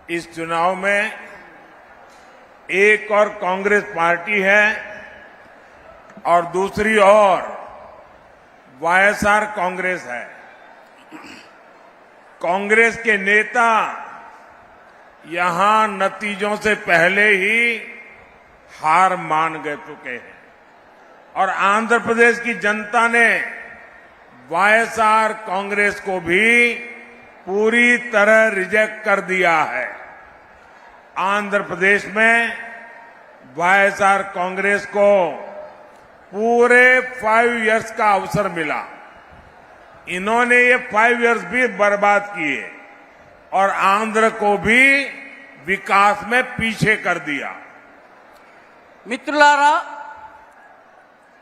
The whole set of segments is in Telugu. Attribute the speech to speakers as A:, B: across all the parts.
A: इस चुनाव में एक और कांग्रेस पार्टी है और दूसरी ओर वाईएसआर कांग्रेस है। कांग्रेस के नेता यहां नतीजों से पहले ही हार मान गए चुके हैं और आंध्र प्रदेश की जनता ने वाईएसआर कांग्रेस को भी पूरी तरह रिजेक्ट कर दिया है। आंध्र प्रदेश में वाईएसआर कांग्रेस को पूरे 5 इयर्स का अवसर मिला। इन्होंने ये 5 इयर्स भी बर्बाद किए और आंध्र को भी विकास में पीछे कर दिया।
B: మిత్రులారా,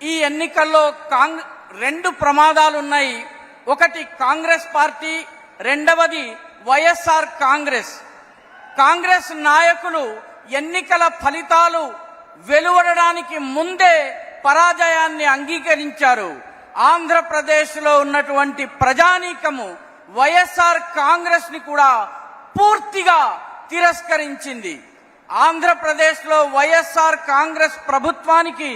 B: ఈ ఎన్నికల్లో రెండు ప్రమాదాలు ఉన్నాయి. ఒకటి కాంగ్రెస్ పార్టీ, రెండవది వైఎస్ఆర్ కాంగ్రెస్. కాంగ్రెస్ నాయకులు ఎన్నికల ఫలితాలు వెలువడడానికి ముందే పరాజయాన్ని అంగీకరించారు. ఆంధ్రప్రదేశ్లో ఉన్నటువంటి ప్రజానీకము వైఎస్ఆర్ కాంగ్రెస్ ని కూడా పూర్తిగా తిరస్కరించింది. ఆంధ్రప్రదేశ్లో వైఎస్ఆర్ కాంగ్రెస్ ప్రభుత్వానికి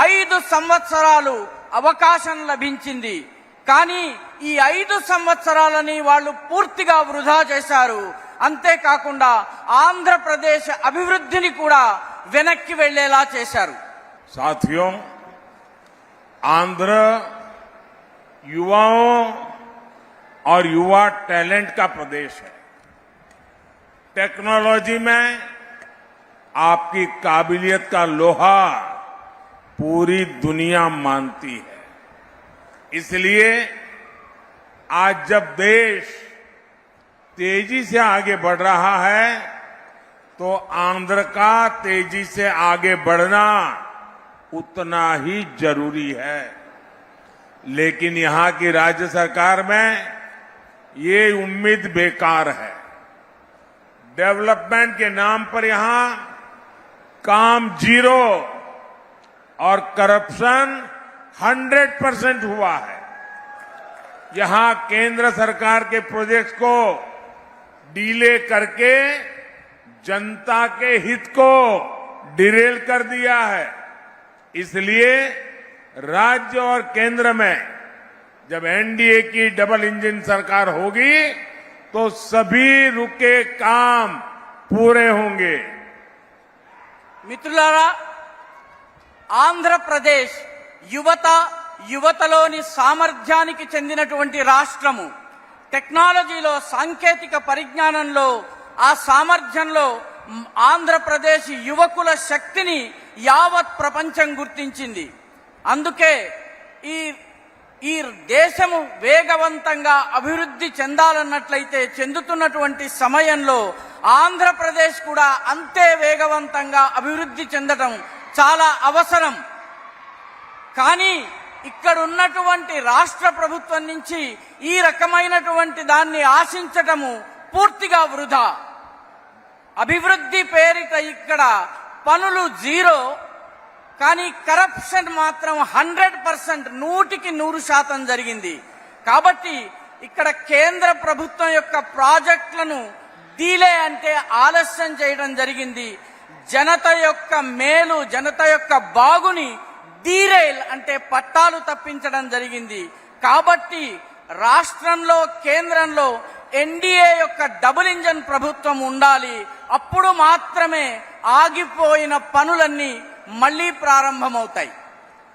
B: 5 సంవత్సరాలు అవకాశం లభించింది. కానీ ఈ 5 సంవత్సరాలని వాళ్ళు పూర్తిగా వృధా చేశారు. అంతేకాకుండా ఆంధ్రప్రదేశ్ అభివృద్ధిని కూడా వెనక్కి వెళ్లేలా చేశారు.
A: साथियों, आंध्र युवाओं और युवा टैलेंट का प्रदेश है। टेक्नोलॉजी में आपकी काबिलियत का लोहा पूरी दुनिया मानती है। इसलिए आज जब देश तेजी से आगे बढ़ रहा है तो आंध्र का तेजी से आगे बढ़ना उतना ही जरूरी है। लेकिन यहां की राज्य सरकार में ये उम्मीद बेकार है। डेवलपमेंट के नाम पर यहां काम 0 और करप्शन 100% हुआ है। यहां केंद्र सरकार के प्रोजेक्ट्स को डीले करके जनता के हित को डिरेल कर दिया है। इसलिए राज्य और केंद्र में जब एनडीए की डबल इंजन सरकार होगी तो सभी रुके काम पूरे होंगे।
B: మిత్రులారా, ఆంధ్రప్రదేశ్ యువతలోని సామర్థ్యానికి చెందినటువంటి రాష్ట్రము. టెక్నాలజీలో, సాంకేతిక పరిజ్ఞానంలో, ఆ సామర్థ్యంలో ఆంధ్రప్రదేశ్ యువకుల శక్తిని యావత్ ప్రపంచం గుర్తించింది. అందుకే ఈ దేశము వేగవంతంగా అభివృద్ధి చెందాలన్నట్లయితే చెందుతున్నటువంటి సమయంలో ఆంధ్రప్రదేశ్ కూడా అంతే వేగవంతంగా అభివృద్ధి చెందడం చాలా అవసరం. కానీ ఇక్కడ ఉన్నటువంటి రాష్ట్ర ప్రభుత్వం నుంచి ఈ రకమైనటువంటి దాన్ని ఆశించటము పూర్తిగా వృధా. అభివృద్ధి పేరిట ఇక్కడ పనులు 0, కానీ కరప్షన్ మాత్రం 100%, 100% జరిగింది. కాబట్టి ఇక్కడ కేంద్ర ప్రభుత్వం యొక్క ప్రాజెక్టులను డీలే అంటే ఆలస్యం చేయడం జరిగింది. జనత యొక్క మేలు, జనత యొక్క బాగుని డీరైల్ అంటే పట్టాలు తప్పించడం జరిగింది. కాబట్టి రాష్ట్రంలో, కేంద్రంలో ఎన్డీఏ యొక్క డబుల్ ఇంజన్ ప్రభుత్వం ఉండాలి. అప్పుడు మాత్రమే ఆగిపోయిన పనులన్నీ మళ్లీ ప్రారంభమవుతాయి.